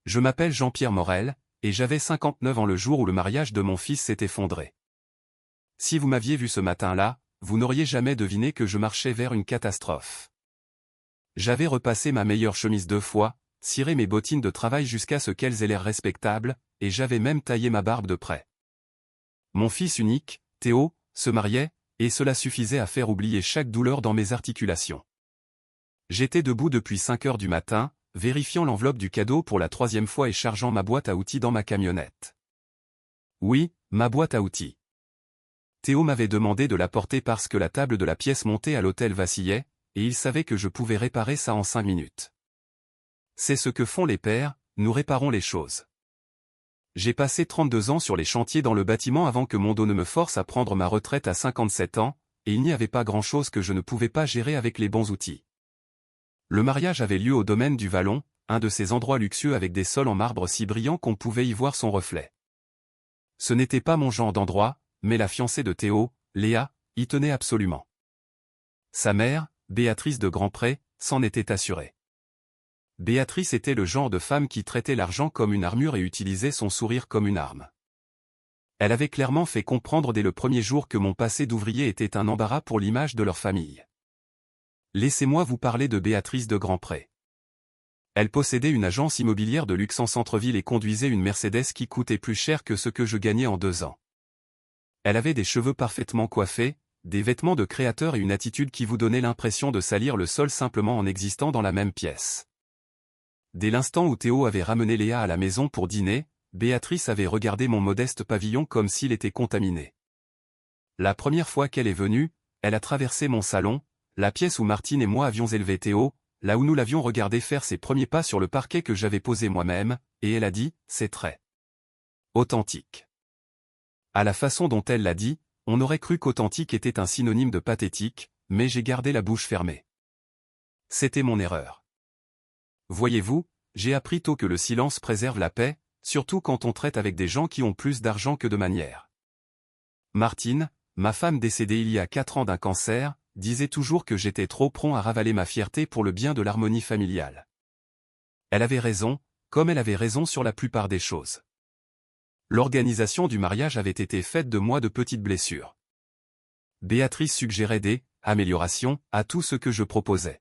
Je m'appelle Jean-Pierre Morel, et j'avais 59 ans le jour où le mariage de mon fils s'est effondré. Si vous m'aviez vu ce matin-là, vous n'auriez jamais deviné que je marchais vers une catastrophe. J'avais repassé ma meilleure chemise 2 fois, ciré mes bottines de travail jusqu'à ce qu'elles aient l'air respectables, et j'avais même taillé ma barbe de près. Mon fils unique, Théo, se mariait, et cela suffisait à faire oublier chaque douleur dans mes articulations. J'étais debout depuis 5 heures du matin, vérifiant l'enveloppe du cadeau pour la 3e fois et chargeant ma boîte à outils dans ma camionnette. Oui, ma boîte à outils. Théo m'avait demandé de la porter parce que la table de la pièce montée à l'hôtel vacillait, et il savait que je pouvais réparer ça en 5 minutes. C'est ce que font les pères, nous réparons les choses. J'ai passé 32 ans sur les chantiers dans le bâtiment avant que mon dos ne me force à prendre ma retraite à 57 ans, et il n'y avait pas grand-chose que je ne pouvais pas gérer avec les bons outils. Le mariage avait lieu au domaine du Vallon, un de ces endroits luxueux avec des sols en marbre si brillants qu'on pouvait y voir son reflet. Ce n'était pas mon genre d'endroit, mais la fiancée de Théo, Léa, y tenait absolument. Sa mère, Béatrice de Grandpré, s'en était assurée. Béatrice était le genre de femme qui traitait l'argent comme une armure et utilisait son sourire comme une arme. Elle avait clairement fait comprendre dès le premier jour que mon passé d'ouvrier était un embarras pour l'image de leur famille. Laissez-moi vous parler de Béatrice de Grandpré. Elle possédait une agence immobilière de luxe en centre-ville et conduisait une Mercedes qui coûtait plus cher que ce que je gagnais en 2 ans. Elle avait des cheveux parfaitement coiffés, des vêtements de créateur et une attitude qui vous donnait l'impression de salir le sol simplement en existant dans la même pièce. Dès l'instant où Théo avait ramené Léa à la maison pour dîner, Béatrice avait regardé mon modeste pavillon comme s'il était contaminé. La première fois qu'elle est venue, elle a traversé mon salon, la pièce où Martine et moi avions élevé Théo, là où nous l'avions regardé faire ses premiers pas sur le parquet que j'avais posé moi-même, et elle a dit, c'est très authentique. À la façon dont elle l'a dit, on aurait cru qu'authentique était un synonyme de pathétique, mais j'ai gardé la bouche fermée. C'était mon erreur. Voyez-vous, j'ai appris tôt que le silence préserve la paix, surtout quand on traite avec des gens qui ont plus d'argent que de manières. Martine, ma femme décédée il y a 4 ans d'un cancer, disait toujours que j'étais trop prompt à ravaler ma fierté pour le bien de l'harmonie familiale. Elle avait raison, comme elle avait raison sur la plupart des choses. L'organisation du mariage avait été faite de mois de petites blessures. Béatrice suggérait des améliorations à tout ce que je proposais.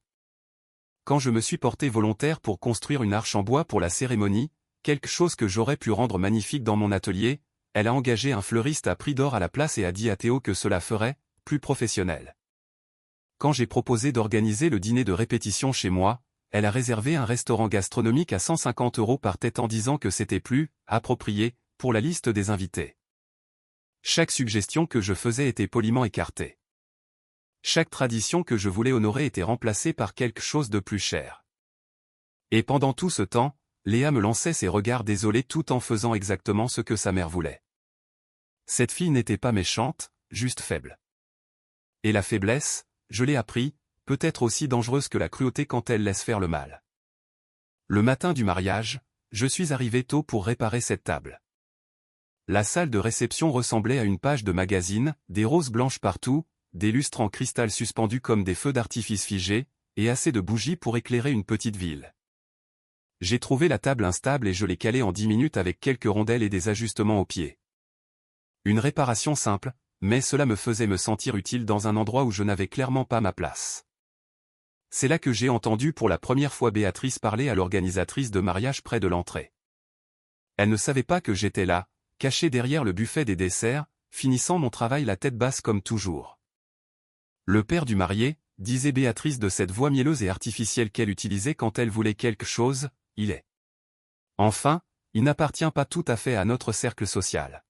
Quand je me suis porté volontaire pour construire une arche en bois pour la cérémonie, quelque chose que j'aurais pu rendre magnifique dans mon atelier, elle a engagé un fleuriste à prix d'or à la place et a dit à Théo que cela ferait plus professionnel. Quand j'ai proposé d'organiser le dîner de répétition chez moi, elle a réservé un restaurant gastronomique à 150 € par tête en disant que c'était plus approprié pour la liste des invités. Chaque suggestion que je faisais était poliment écartée. Chaque tradition que je voulais honorer était remplacée par quelque chose de plus cher. Et pendant tout ce temps, Léa me lançait ses regards désolés tout en faisant exactement ce que sa mère voulait. Cette fille n'était pas méchante, juste faible. Et la faiblesse, je l'ai appris, peut être aussi dangereuse que la cruauté quand elle laisse faire le mal. Le matin du mariage, je suis arrivé tôt pour réparer cette table. La salle de réception ressemblait à une page de magazine, des roses blanches partout, des lustres en cristal suspendus comme des feux d'artifice figés, et assez de bougies pour éclairer une petite ville. J'ai trouvé la table instable et je l'ai calée en 10 minutes avec quelques rondelles et des ajustements aux pieds. Une réparation simple, mais cela me faisait me sentir utile dans un endroit où je n'avais clairement pas ma place. C'est là que j'ai entendu pour la première fois Béatrice parler à l'organisatrice de mariage près de l'entrée. Elle ne savait pas que j'étais là, caché derrière le buffet des desserts, finissant mon travail la tête basse comme toujours. Le père du marié, disait Béatrice de cette voix mielleuse et artificielle qu'elle utilisait quand elle voulait quelque chose, il est. Enfin, il n'appartient pas tout à fait à notre cercle social.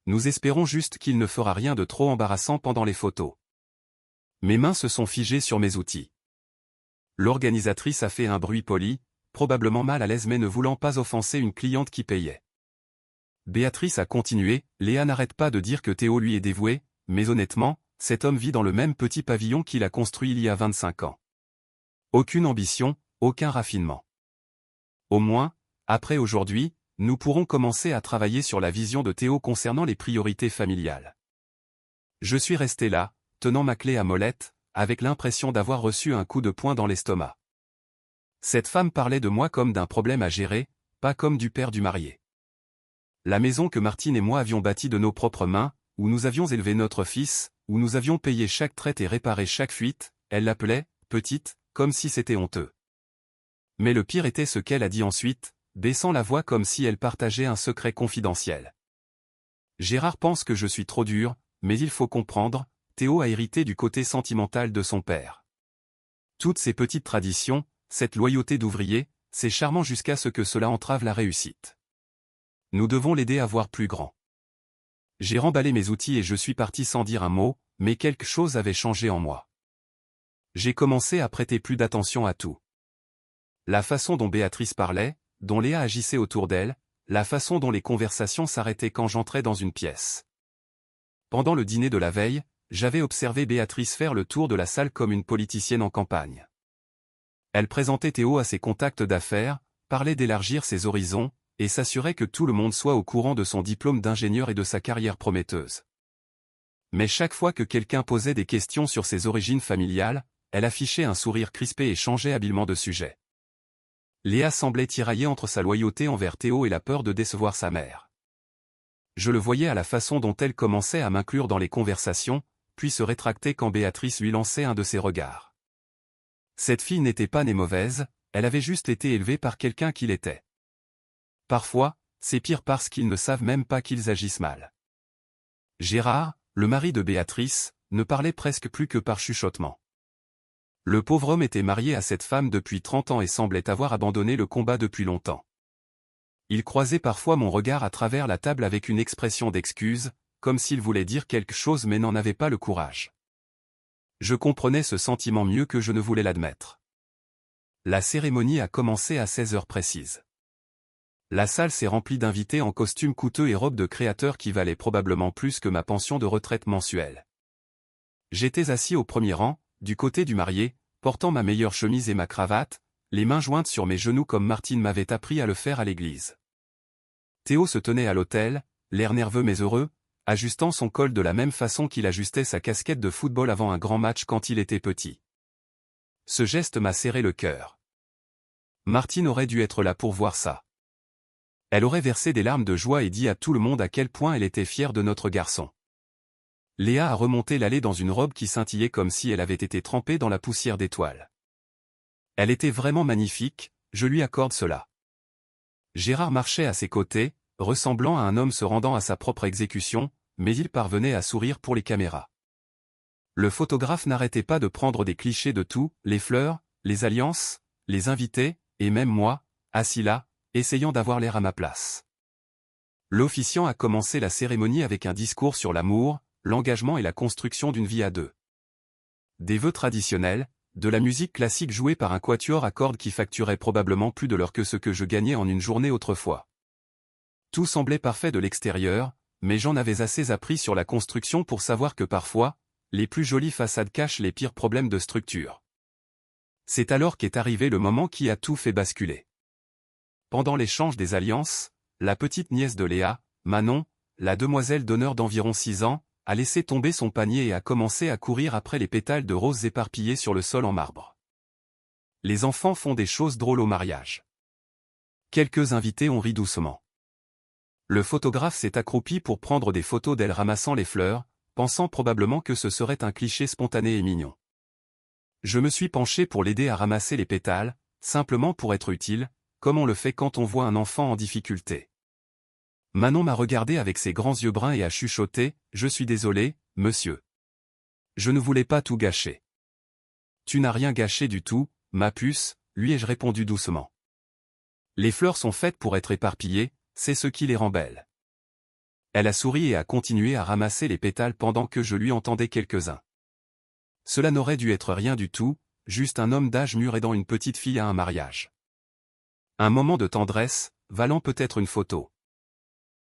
Nous espérons juste qu'il ne fera rien de trop embarrassant pendant les photos. Mes mains se sont figées sur mes outils. L'organisatrice a fait un bruit poli, probablement mal à l'aise mais ne voulant pas offenser une cliente qui payait. Béatrice a continué, Léa n'arrête pas de dire que Théo lui est dévoué, mais honnêtement, cet homme vit dans le même petit pavillon qu'il a construit il y a 25 ans. Aucune ambition, aucun raffinement. Au moins, après aujourd'hui, nous pourrons commencer à travailler sur la vision de Théo concernant les priorités familiales. Je suis resté là, tenant ma clé à molette, avec l'impression d'avoir reçu un coup de poing dans l'estomac. Cette femme parlait de moi comme d'un problème à gérer, pas comme du père du marié. La maison que Martine et moi avions bâtie de nos propres mains, où nous avions élevé notre fils, où nous avions payé chaque traite et réparé chaque fuite, elle l'appelait « petite », comme si c'était honteux. Mais le pire était ce qu'elle a dit ensuite, baissant la voix comme si elle partageait un secret confidentiel. Gérard pense que je suis trop dur, mais il faut comprendre, Théo a hérité du côté sentimental de son père. Toutes ces petites traditions, cette loyauté d'ouvrier, c'est charmant jusqu'à ce que cela entrave la réussite. Nous devons l'aider à voir plus grand. J'ai remballé mes outils et je suis parti sans dire un mot, mais quelque chose avait changé en moi. J'ai commencé à prêter plus d'attention à tout. La façon dont Béatrice parlait, dont Léa agissait autour d'elle, la façon dont les conversations s'arrêtaient quand j'entrais dans une pièce. Pendant le dîner de la veille, j'avais observé Béatrice faire le tour de la salle comme une politicienne en campagne. Elle présentait Théo à ses contacts d'affaires, parlait d'élargir ses horizons, et s'assurait que tout le monde soit au courant de son diplôme d'ingénieur et de sa carrière prometteuse. Mais chaque fois que quelqu'un posait des questions sur ses origines familiales, elle affichait un sourire crispé et changeait habilement de sujet. Léa semblait tirailler entre sa loyauté envers Théo et la peur de décevoir sa mère. Je le voyais à la façon dont elle commençait à m'inclure dans les conversations, puis se rétractait quand Béatrice lui lançait un de ses regards. Cette fille n'était pas née mauvaise, elle avait juste été élevée par quelqu'un qui l'était. Parfois, c'est pire parce qu'ils ne savent même pas qu'ils agissent mal. Gérard, le mari de Béatrice, ne parlait presque plus que par chuchotement. Le pauvre homme était marié à cette femme depuis 30 ans et semblait avoir abandonné le combat depuis longtemps. Il croisait parfois mon regard à travers la table avec une expression d'excuse, comme s'il voulait dire quelque chose mais n'en avait pas le courage. Je comprenais ce sentiment mieux que je ne voulais l'admettre. La cérémonie a commencé à 16 heures précises. La salle s'est remplie d'invités en costumes coûteux et robes de créateurs qui valaient probablement plus que ma pension de retraite mensuelle. J'étais assis au premier rang, du côté du marié, portant ma meilleure chemise et ma cravate, les mains jointes sur mes genoux comme Martine m'avait appris à le faire à l'église. Théo se tenait à l'autel, l'air nerveux mais heureux, ajustant son col de la même façon qu'il ajustait sa casquette de football avant un grand match quand il était petit. Ce geste m'a serré le cœur. Martine aurait dû être là pour voir ça. Elle aurait versé des larmes de joie et dit à tout le monde à quel point elle était fière de notre garçon. Léa a remonté l'allée dans une robe qui scintillait comme si elle avait été trempée dans la poussière d'étoiles. Elle était vraiment magnifique, je lui accorde cela. Gérard marchait à ses côtés, ressemblant à un homme se rendant à sa propre exécution, mais il parvenait à sourire pour les caméras. Le photographe n'arrêtait pas de prendre des clichés de tout, les fleurs, les alliances, les invités, et même moi, assis là, essayant d'avoir l'air à ma place. L'officiant a commencé la cérémonie avec un discours sur l'amour, l'engagement et la construction d'une vie à deux. Des vœux traditionnels, de la musique classique jouée par un quatuor à cordes qui facturait probablement plus de l'heure que ce que je gagnais en une journée autrefois. Tout semblait parfait de l'extérieur, mais j'en avais assez appris sur la construction pour savoir que parfois, les plus jolies façades cachent les pires problèmes de structure. C'est alors qu'est arrivé le moment qui a tout fait basculer. Pendant l'échange des alliances, la petite nièce de Léa, Manon, la demoiselle d'honneur d'environ 6 ans, a laissé tomber son panier et a commencé à courir après les pétales de roses éparpillés sur le sol en marbre. Les enfants font des choses drôles au mariage. Quelques invités ont ri doucement. Le photographe s'est accroupi pour prendre des photos d'elle ramassant les fleurs, pensant probablement que ce serait un cliché spontané et mignon. Je me suis penché pour l'aider à ramasser les pétales, simplement pour être utile, comme on le fait quand on voit un enfant en difficulté. Manon m'a regardé avec ses grands yeux bruns et a chuchoté, « Je suis désolé, monsieur. Je ne voulais pas tout gâcher. » « Tu n'as rien gâché du tout, ma puce, lui ai-je répondu doucement. Les fleurs sont faites pour être éparpillées, c'est ce qui les rend belles. Elle a souri et a continué à ramasser les pétales pendant que je lui entendais quelques-uns. Cela n'aurait dû être rien du tout, juste un homme d'âge mûr aidant une petite fille à un mariage. Un moment de tendresse, valant peut-être une photo.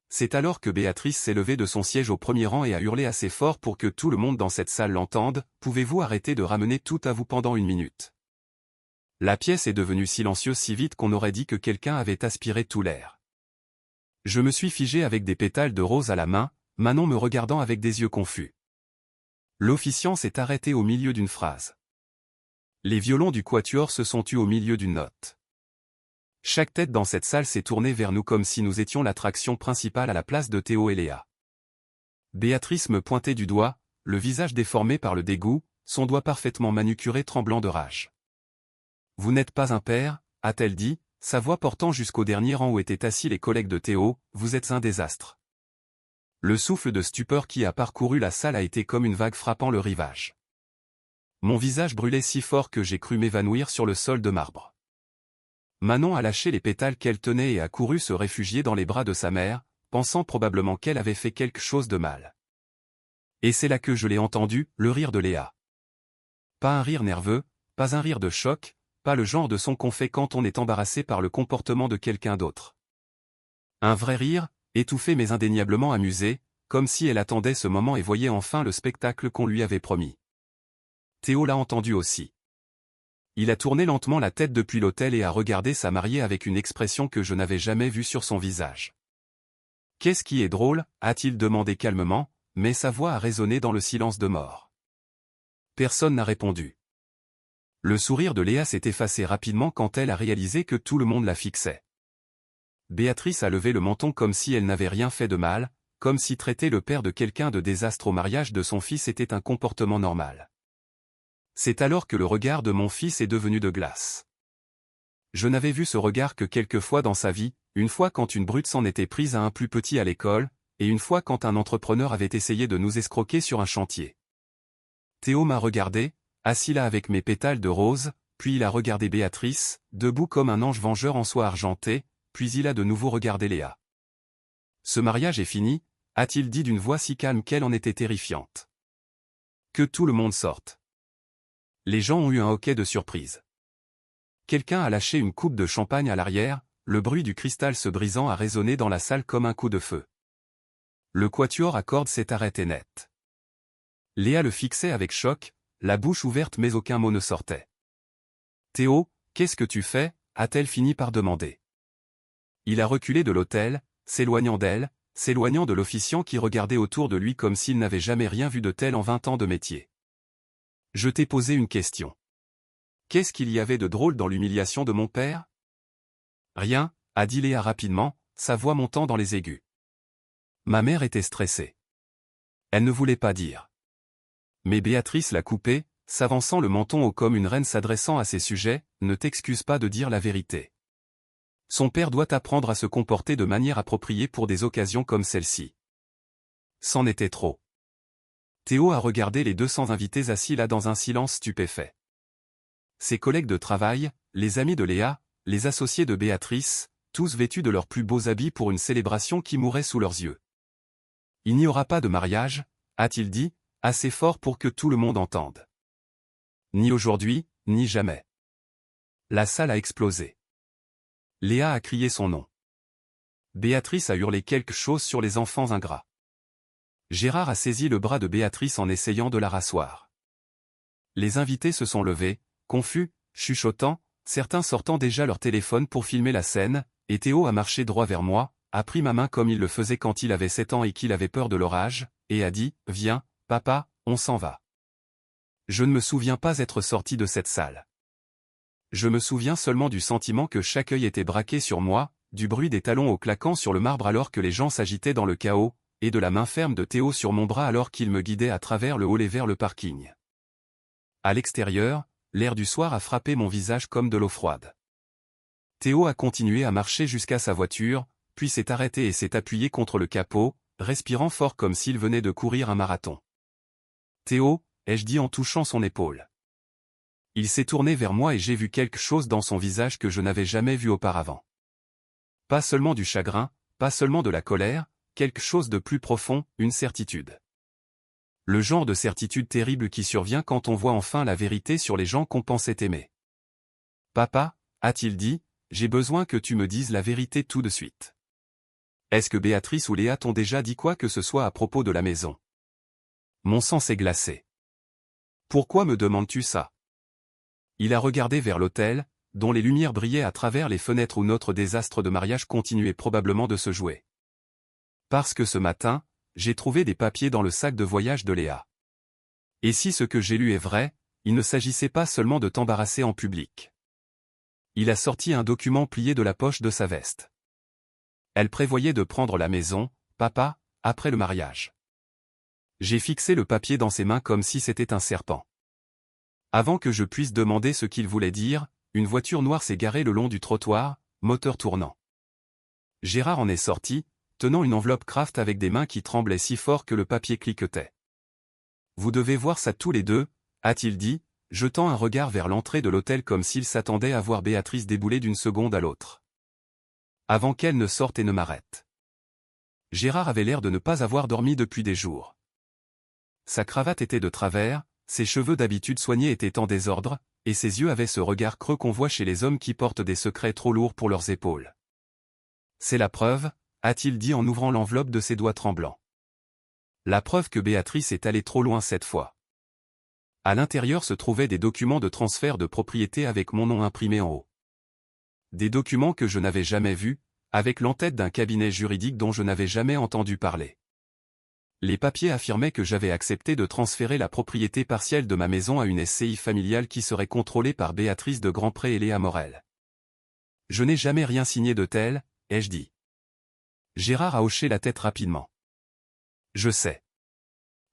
C'est alors que Béatrice s'est levée de son siège au premier rang et a hurlé assez fort pour que tout le monde dans cette salle l'entende, « Pouvez-vous arrêter de ramener tout à vous pendant 1 minute ?» La pièce est devenue silencieuse si vite qu'on aurait dit que quelqu'un avait aspiré tout l'air. Je me suis figé avec des pétales de rose à la main, Manon me regardant avec des yeux confus. L'officiant s'est arrêté au milieu d'une phrase. Les violons du quatuor se sont tus au milieu d'une note. Chaque tête dans cette salle s'est tournée vers nous comme si nous étions l'attraction principale à la place de Théo et Léa. Béatrice me pointait du doigt, le visage déformé par le dégoût, son doigt parfaitement manucuré tremblant de rage. « Vous n'êtes pas un père, a-t-elle dit, sa voix portant jusqu'au dernier rang où étaient assis les collègues de Théo, vous êtes un désastre. » Le souffle de stupeur qui a parcouru la salle a été comme une vague frappant le rivage. Mon visage brûlait si fort que j'ai cru m'évanouir sur le sol de marbre. Manon a lâché les pétales qu'elle tenait et a couru se réfugier dans les bras de sa mère, pensant probablement qu'elle avait fait quelque chose de mal. Et c'est là que je l'ai entendu, le rire de Léa. Pas un rire nerveux, pas un rire de choc, pas le genre de son qu'on fait quand on est embarrassé par le comportement de quelqu'un d'autre. Un vrai rire, étouffé mais indéniablement amusé, comme si elle attendait ce moment et voyait enfin le spectacle qu'on lui avait promis. Théo l'a entendu aussi. Il a tourné lentement la tête depuis l'autel et a regardé sa mariée avec une expression que je n'avais jamais vue sur son visage. « Qu'est-ce qui est drôle ?» a-t-il demandé calmement, mais sa voix a résonné dans le silence de mort. Personne n'a répondu. Le sourire de Léa s'est effacé rapidement quand elle a réalisé que tout le monde la fixait. Béatrice a levé le menton comme si elle n'avait rien fait de mal, comme si traiter le père de quelqu'un de désastre au mariage de son fils était un comportement normal. C'est alors que le regard de mon fils est devenu de glace. Je n'avais vu ce regard que quelques fois dans sa vie, une fois quand une brute s'en était prise à un plus petit à l'école, et une fois quand un entrepreneur avait essayé de nous escroquer sur un chantier. Théo m'a regardé, assis là avec mes pétales de rose, puis il a regardé Béatrice, debout comme un ange vengeur en soie argentée, puis il a de nouveau regardé Léa. « Ce mariage est fini » a-t-il dit d'une voix si calme qu'elle en était terrifiante. « Que tout le monde sorte. » Les gens ont eu un hoquet de surprise. Quelqu'un a lâché une coupe de champagne à l'arrière, le bruit du cristal se brisant a résonné dans la salle comme un coup de feu. Le quatuor à cordes s'est arrêté net. Léa le fixait avec choc, la bouche ouverte mais aucun mot ne sortait. « Théo, qu'est-ce que tu fais ?» a-t-elle fini par demander. Il a reculé de l'autel, s'éloignant d'elle, s'éloignant de l'officiant qui regardait autour de lui comme s'il n'avait jamais rien vu de tel en 20 ans de métier. « Je t'ai posé une question. Qu'est-ce qu'il y avait de drôle dans l'humiliation de mon père ?» Rien, a dit Léa rapidement, sa voix montant dans les aigus. Ma mère était stressée. Elle ne voulait pas dire. Mais Béatrice l'a coupé, s'avançant le menton haut comme une reine s'adressant à ses sujets, ne t'excuse pas de dire la vérité. Son père doit apprendre à se comporter de manière appropriée pour des occasions comme celle-ci. C'en était trop. Théo a regardé les 200 invités assis là dans un silence stupéfait. Ses collègues de travail, les amis de Léa, les associés de Béatrice, tous vêtus de leurs plus beaux habits pour une célébration qui mourait sous leurs yeux. « Il n'y aura pas de mariage » a-t-il dit, assez fort pour que tout le monde entende. Ni aujourd'hui, ni jamais. La salle a explosé. Léa a crié son nom. Béatrice a hurlé quelque chose sur les enfants ingrats. Gérard a saisi le bras de Béatrice en essayant de la rasseoir. Les invités se sont levés, confus, chuchotant, certains sortant déjà leur téléphone pour filmer la scène, et Théo a marché droit vers moi, a pris ma main comme il le faisait quand il avait 7 ans et qu'il avait peur de l'orage, et a dit « Viens, papa, on s'en va ». Je ne me souviens pas être sorti de cette salle. Je me souviens seulement du sentiment que chaque œil était braqué sur moi, du bruit des talons au claquant sur le marbre alors que les gens s'agitaient dans le chaos, et de la main ferme de Théo sur mon bras alors qu'il me guidait à travers le hall et vers le parking. À l'extérieur, l'air du soir a frappé mon visage comme de l'eau froide. Théo a continué à marcher jusqu'à sa voiture, puis s'est arrêté et s'est appuyé contre le capot, respirant fort comme s'il venait de courir un marathon. « Théo » ai-je dit en touchant son épaule. Il s'est tourné vers moi et j'ai vu quelque chose dans son visage que je n'avais jamais vu auparavant. Pas seulement du chagrin, pas seulement de la colère, quelque chose de plus profond, une certitude. Le genre de certitude terrible qui survient quand on voit enfin la vérité sur les gens qu'on pensait aimer. « Papa » a-t-il dit, « j'ai besoin que tu me dises la vérité tout de suite. » Est-ce que Béatrice ou Léa t'ont déjà dit quoi que ce soit à propos de la maison? Mon sang s'est glacé. Pourquoi me demandes-tu ça? Il a regardé vers l'autel, dont les lumières brillaient à travers les fenêtres où notre désastre de mariage continuait probablement de se jouer. Parce que ce matin, j'ai trouvé des papiers dans le sac de voyage de Léa. Et si ce que j'ai lu est vrai, il ne s'agissait pas seulement de t'embarrasser en public. Il a sorti un document plié de la poche de sa veste. Elle prévoyait de prendre la maison, papa, après le mariage. J'ai fixé le papier dans ses mains comme si c'était un serpent. Avant que je puisse demander ce qu'il voulait dire, une voiture noire s'est garée le long du trottoir, moteur tournant. Gérard en est sorti, tenant une enveloppe Kraft avec des mains qui tremblaient si fort que le papier cliquetait. « Vous devez voir ça tous les deux, » a-t-il dit, jetant un regard vers l'entrée de l'hôtel comme s'il s'attendait à voir Béatrice débouler d'une seconde à l'autre. Avant qu'elle ne sorte et ne m'arrête. Gérard avait l'air de ne pas avoir dormi depuis des jours. Sa cravate était de travers, ses cheveux d'habitude soignés étaient en désordre, et ses yeux avaient ce regard creux qu'on voit chez les hommes qui portent des secrets trop lourds pour leurs épaules. « C'est la preuve, » a-t-il dit en ouvrant l'enveloppe de ses doigts tremblants. La preuve que Béatrice est allée trop loin cette fois. À l'intérieur se trouvaient des documents de transfert de propriété avec mon nom imprimé en haut. Des documents que je n'avais jamais vus, avec l'entête d'un cabinet juridique dont je n'avais jamais entendu parler. Les papiers affirmaient que j'avais accepté de transférer la propriété partielle de ma maison à une SCI familiale qui serait contrôlée par Béatrice de Grandpré et Léa Morel. Je n'ai jamais rien signé de tel, ai-je dit. Gérard a hoché la tête rapidement. Je sais.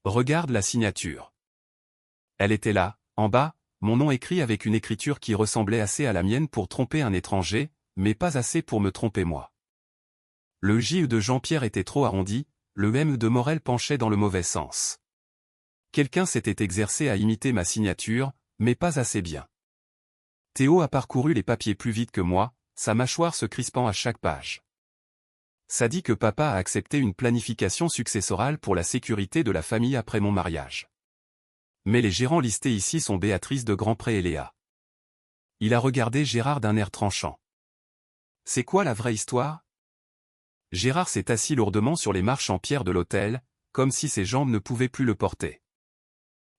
Regarde la signature. Elle était là, en bas, mon nom écrit avec une écriture qui ressemblait assez à la mienne pour tromper un étranger, mais pas assez pour me tromper moi. Le J de Jean-Pierre était trop arrondi, le M de Morel penchait dans le mauvais sens. Quelqu'un s'était exercé à imiter ma signature, mais pas assez bien. Théo a parcouru les papiers plus vite que moi, sa mâchoire se crispant à chaque page. Ça dit que papa a accepté une planification successorale pour la sécurité de la famille après mon mariage. Mais les gérants listés ici sont Béatrice de Grandpré et Léa. Il a regardé Gérard d'un air tranchant. C'est quoi la vraie histoire? Gérard s'est assis lourdement sur les marches en pierre de l'hôtel, comme si ses jambes ne pouvaient plus le porter.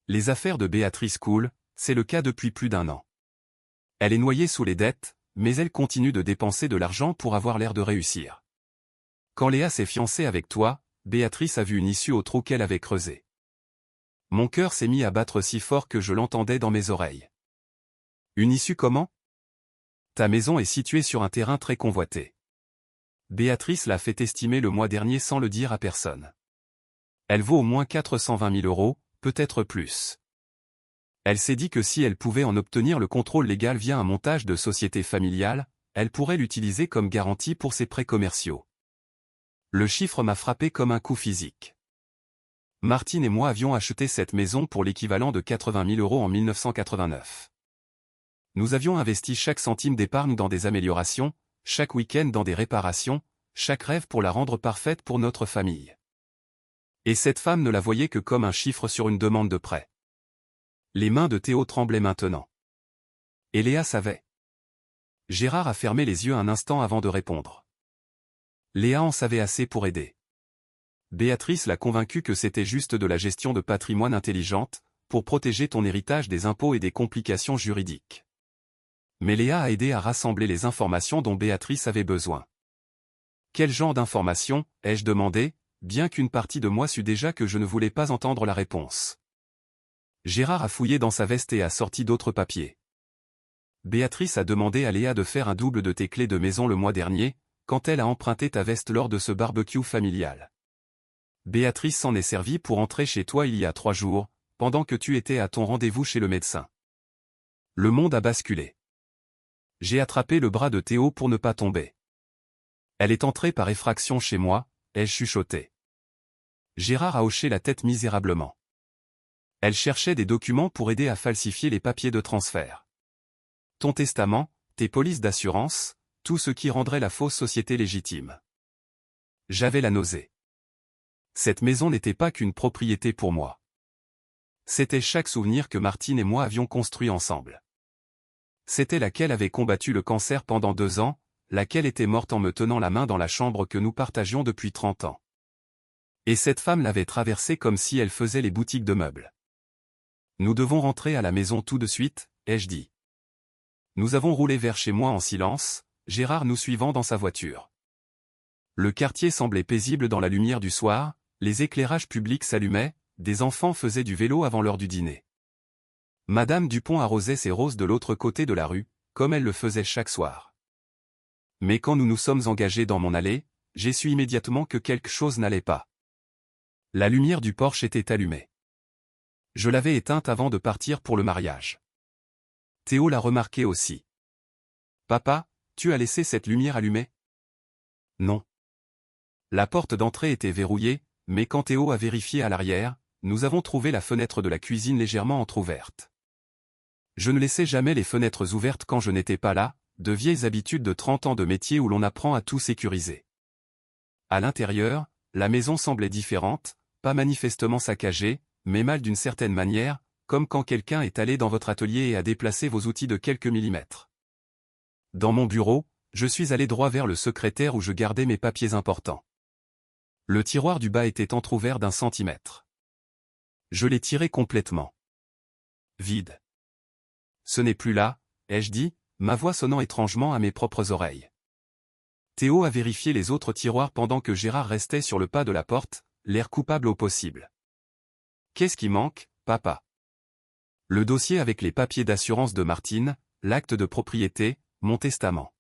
Les affaires de Béatrice coulent, c'est le cas depuis plus d'1 an. Elle est noyée sous les dettes, mais elle continue de dépenser de l'argent pour avoir l'air de réussir. Quand Léa s'est fiancée avec toi, Béatrice a vu une issue au trou qu'elle avait creusé. Mon cœur s'est mis à battre si fort que je l'entendais dans mes oreilles. Une issue comment? Ta maison est située sur un terrain très convoité. Béatrice l'a fait estimer le mois dernier sans le dire à personne. Elle vaut au moins 420 000 €, peut-être plus. Elle s'est dit que si elle pouvait en obtenir le contrôle légal via un montage de société familiale, elle pourrait l'utiliser comme garantie pour ses prêts commerciaux. Le chiffre m'a frappé comme un coup physique. Martine et moi avions acheté cette maison pour l'équivalent de 80 000 € en 1989. Nous avions investi chaque centime d'épargne dans des améliorations, chaque week-end dans des réparations, chaque rêve pour la rendre parfaite pour notre famille. Et cette femme ne la voyait que comme un chiffre sur une demande de prêt. Les mains de Théo tremblaient maintenant. Et Léa savait. Gérard a fermé les yeux un instant avant de répondre. Léa en savait assez pour aider. Béatrice l'a convaincu que c'était juste de la gestion de patrimoine intelligente, pour protéger ton héritage des impôts et des complications juridiques. Mais Léa a aidé à rassembler les informations dont Béatrice avait besoin. Quel genre d'informations, ai-je demandé, bien qu'une partie de moi sût déjà que je ne voulais pas entendre la réponse. Gérard a fouillé dans sa veste et a sorti d'autres papiers. Béatrice a demandé à Léa de faire un double de tes clés de maison le mois dernier, quand elle a emprunté ta veste lors de ce barbecue familial. Béatrice s'en est servie pour entrer chez toi il y a 3 jours, pendant que tu étais à ton rendez-vous chez le médecin. Le monde a basculé. J'ai attrapé le bras de Théo pour ne pas tomber. Elle est entrée par effraction chez moi, ai-je chuchoté. Gérard a hoché la tête misérablement. Elle cherchait des documents pour aider à falsifier les papiers de transfert. Ton testament, tes polices d'assurance, tout ce qui rendrait la fausse société légitime. J'avais la nausée. Cette maison n'était pas qu'une propriété pour moi. C'était chaque souvenir que Martine et moi avions construit ensemble. C'était laquelle avait combattu le cancer pendant 2 ans, laquelle était morte en me tenant la main dans la chambre que nous partagions depuis 30 ans. Et cette femme l'avait traversée comme si elle faisait les boutiques de meubles. Nous devons rentrer à la maison tout de suite, ai-je dit. Nous avons roulé vers chez moi en silence, Gérard nous suivant dans sa voiture. Le quartier semblait paisible dans la lumière du soir, les éclairages publics s'allumaient, des enfants faisaient du vélo avant l'heure du dîner. Madame Dupont arrosait ses roses de l'autre côté de la rue, comme elle le faisait chaque soir. Mais quand nous nous sommes engagés dans mon allée, j'ai su immédiatement que quelque chose n'allait pas. La lumière du porche était allumée. Je l'avais éteinte avant de partir pour le mariage. Théo l'a remarqué aussi. « Papa, tu as laissé cette lumière allumée ?» « Non. » La porte d'entrée était verrouillée, mais quand Théo a vérifié à l'arrière, nous avons trouvé la fenêtre de la cuisine légèrement entr'ouverte. Je ne laissais jamais les fenêtres ouvertes quand je n'étais pas là, de vieilles habitudes de 30 ans de métier où l'on apprend à tout sécuriser. À l'intérieur, la maison semblait différente, pas manifestement saccagée, mais mal d'une certaine manière, comme quand quelqu'un est allé dans votre atelier et a déplacé vos outils de quelques millimètres. Dans mon bureau, je suis allé droit vers le secrétaire où je gardais mes papiers importants. Le tiroir du bas était entrouvert d'1 centimètre. Je l'ai tiré complètement. Vide. Ce n'est plus là, ai-je dit, ma voix sonnant étrangement à mes propres oreilles. Théo a vérifié les autres tiroirs pendant que Gérard restait sur le pas de la porte, l'air coupable au possible. Qu'est-ce qui manque, papa? Le dossier avec les papiers d'assurance de Martine, l'acte de propriété, mon testament.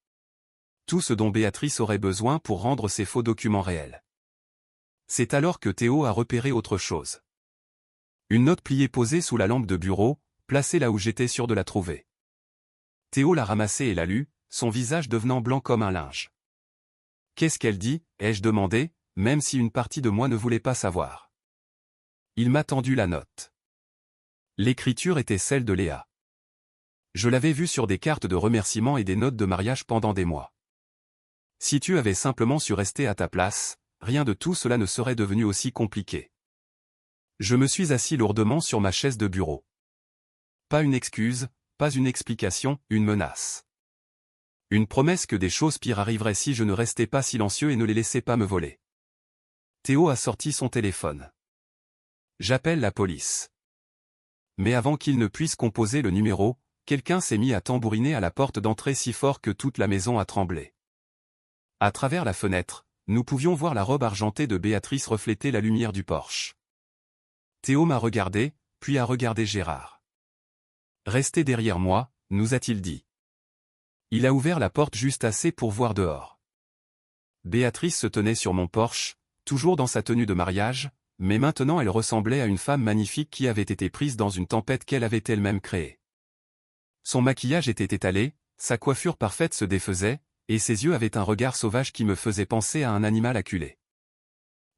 Tout ce dont Béatrice aurait besoin pour rendre ses faux documents réels. C'est alors que Théo a repéré autre chose. Une note pliée posée sous la lampe de bureau, placée là où j'étais sûr de la trouver. Théo l'a ramassée et l'a lue, son visage devenant blanc comme un linge. Qu'est-ce qu'elle dit, ai-je demandé, même si une partie de moi ne voulait pas savoir. Il m'a tendu la note. L'écriture était celle de Léa. Je l'avais vue sur des cartes de remerciements et des notes de mariage pendant des mois. Si tu avais simplement su rester à ta place, rien de tout cela ne serait devenu aussi compliqué. Je me suis assis lourdement sur ma chaise de bureau. Pas une excuse, pas une explication, une menace. Une promesse que des choses pires arriveraient si je ne restais pas silencieux et ne les laissais pas me voler. Théo a sorti son téléphone. J'appelle la police. Mais avant qu'il ne puisse composer le numéro, quelqu'un s'est mis à tambouriner à la porte d'entrée si fort que toute la maison a tremblé. À travers la fenêtre, nous pouvions voir la robe argentée de Béatrice refléter la lumière du porche. Théo m'a regardé, puis a regardé Gérard. « Restez derrière moi », nous a-t-il dit. Il a ouvert la porte juste assez pour voir dehors. Béatrice se tenait sur mon porche, toujours dans sa tenue de mariage, mais maintenant elle ressemblait à une femme magnifique qui avait été prise dans une tempête qu'elle avait elle-même créée. Son maquillage était étalé, sa coiffure parfaite se défaisait, et ses yeux avaient un regard sauvage qui me faisait penser à un animal acculé.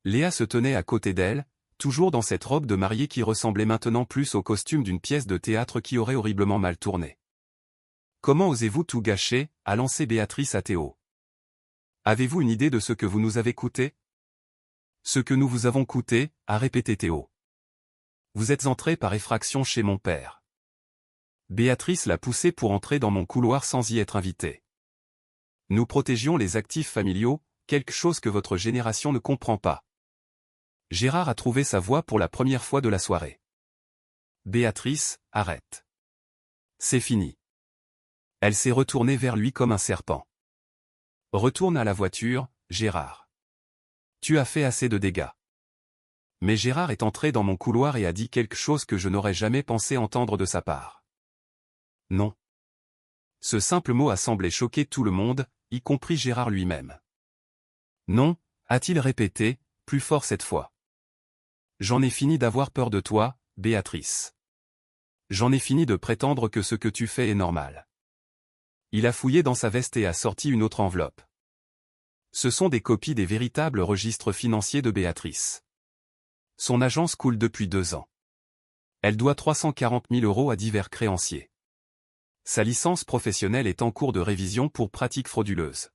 Léa se tenait à côté d'elle, toujours dans cette robe de mariée qui ressemblait maintenant plus au costume d'une pièce de théâtre qui aurait horriblement mal tourné. « Comment osez-vous tout gâcher » a lancé Béatrice à Théo. « Avez-vous une idée de ce que vous nous avez coûté ?»« Ce que nous vous avons coûté » a répété Théo. « Vous êtes entré par effraction chez mon père. » Béatrice l'a poussé pour entrer dans mon couloir sans y être invitée. Nous protégions les actifs familiaux, quelque chose que votre génération ne comprend pas. Gérard a trouvé sa voix pour la première fois de la soirée. Béatrice, arrête. C'est fini. Elle s'est retournée vers lui comme un serpent. Retourne à la voiture, Gérard. Tu as fait assez de dégâts. Mais Gérard est entré dans mon couloir et a dit quelque chose que je n'aurais jamais pensé entendre de sa part. Non. Ce simple mot a semblé choquer tout le monde, y compris Gérard lui-même. Non, a-t-il répété, plus fort cette fois. J'en ai fini d'avoir peur de toi, Béatrice. J'en ai fini de prétendre que ce que tu fais est normal. Il a fouillé dans sa veste et a sorti une autre enveloppe. Ce sont des copies des véritables registres financiers de Béatrice. Son agence coule depuis 2 ans. Elle doit 340 000 € à divers créanciers. Sa licence professionnelle est en cours de révision pour pratiques frauduleuses.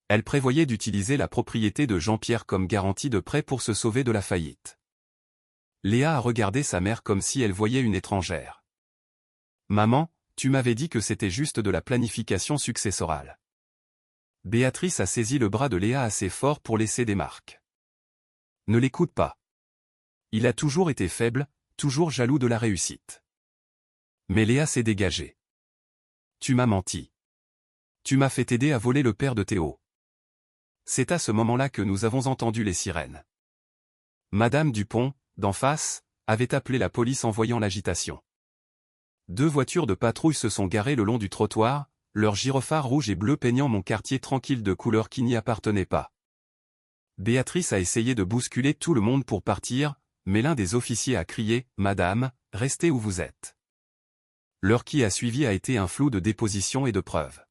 Elle prévoyait d'utiliser la propriété de Jean-Pierre comme garantie de prêt pour se sauver de la faillite. Léa a regardé sa mère comme si elle voyait une étrangère. « Maman, tu m'avais dit que c'était juste de la planification successorale. » Béatrice a saisi le bras de Léa assez fort pour laisser des marques. « Ne l'écoute pas. Il a toujours été faible, toujours jaloux de la réussite. » Mais Léa s'est dégagée. « Tu m'as menti. Tu m'as fait aider à voler le père de Théo. » C'est à ce moment-là que nous avons entendu les sirènes. Madame Dupont, d'en face, avait appelé la police en voyant l'agitation. 2 voitures de patrouille se sont garées le long du trottoir, leurs gyrophares rouges et bleus peignant mon quartier tranquille de couleurs qui n'y appartenaient pas. Béatrice a essayé de bousculer tout le monde pour partir, mais l'un des officiers a crié « Madame, restez où vous êtes ». L'heure qui a suivi a été un flou de déposition et de preuves.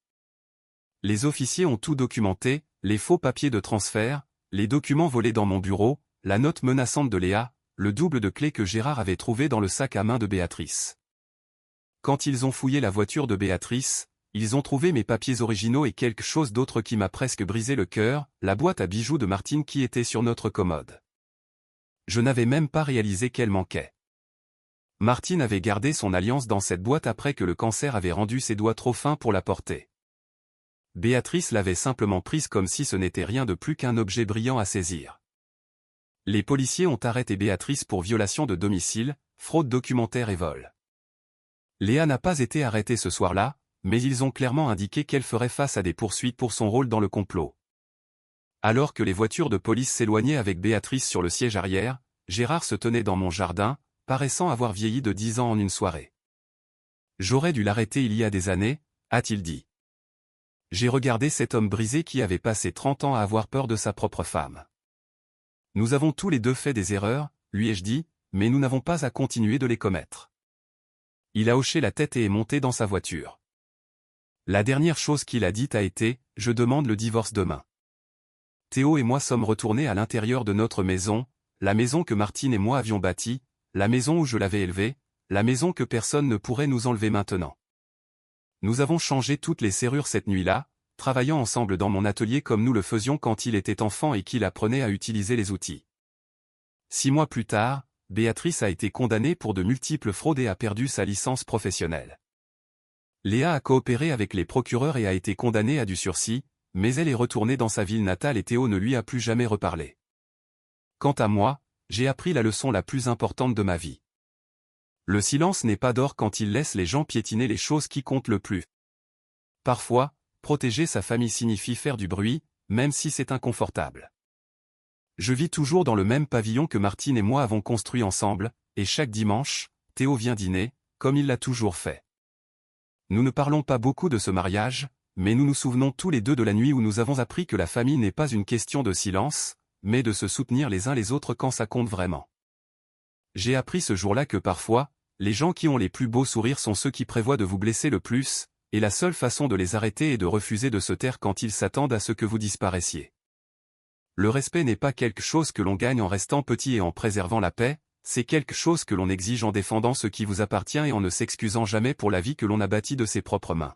Les officiers ont tout documenté, les faux papiers de transfert, les documents volés dans mon bureau, la note menaçante de Léa, le double de clés que Gérard avait trouvé dans le sac à main de Béatrice. Quand ils ont fouillé la voiture de Béatrice, ils ont trouvé mes papiers originaux et quelque chose d'autre qui m'a presque brisé le cœur, la boîte à bijoux de Martine qui était sur notre commode. Je n'avais même pas réalisé qu'elle manquait. Martine avait gardé son alliance dans cette boîte après que le cancer avait rendu ses doigts trop fins pour la porter. Béatrice l'avait simplement prise comme si ce n'était rien de plus qu'un objet brillant à saisir. Les policiers ont arrêté Béatrice pour violation de domicile, fraude documentaire et vol. Léa n'a pas été arrêtée ce soir-là, mais ils ont clairement indiqué qu'elle ferait face à des poursuites pour son rôle dans le complot. Alors que les voitures de police s'éloignaient avec Béatrice sur le siège arrière, Gérard se tenait dans mon jardin, paraissant avoir vieilli de 10 ans en une soirée. « J'aurais dû l'arrêter il y a des années », a-t-il dit. J'ai regardé cet homme brisé qui avait passé 30 ans à avoir peur de sa propre femme. Nous avons tous les deux fait des erreurs, lui ai-je dit, mais nous n'avons pas à continuer de les commettre. Il a hoché la tête et est monté dans sa voiture. La dernière chose qu'il a dite a été « Je demande le divorce demain ». Théo et moi sommes retournés à l'intérieur de notre maison, la maison que Martine et moi avions bâtie, la maison où je l'avais élevée, la maison que personne ne pourrait nous enlever maintenant. Nous avons changé toutes les serrures cette nuit-là, travaillant ensemble dans mon atelier comme nous le faisions quand il était enfant et qu'il apprenait à utiliser les outils. 6 mois plus tard, Béatrice a été condamnée pour de multiples fraudes et a perdu sa licence professionnelle. Léa a coopéré avec les procureurs et a été condamnée à du sursis, mais elle est retournée dans sa ville natale et Théo ne lui a plus jamais reparlé. Quant à moi, j'ai appris la leçon la plus importante de ma vie. Le silence n'est pas d'or quand il laisse les gens piétiner les choses qui comptent le plus. Parfois, protéger sa famille signifie faire du bruit, même si c'est inconfortable. Je vis toujours dans le même pavillon que Martine et moi avons construit ensemble, et chaque dimanche, Théo vient dîner, comme il l'a toujours fait. Nous ne parlons pas beaucoup de ce mariage, mais nous nous souvenons tous les deux de la nuit où nous avons appris que la famille n'est pas une question de silence, mais de se soutenir les uns les autres quand ça compte vraiment. J'ai appris ce jour-là que parfois, les gens qui ont les plus beaux sourires sont ceux qui prévoient de vous blesser le plus, et la seule façon de les arrêter est de refuser de se taire quand ils s'attendent à ce que vous disparaissiez. Le respect n'est pas quelque chose que l'on gagne en restant petit et en préservant la paix, c'est quelque chose que l'on exige en défendant ce qui vous appartient et en ne s'excusant jamais pour la vie que l'on a bâtie de ses propres mains.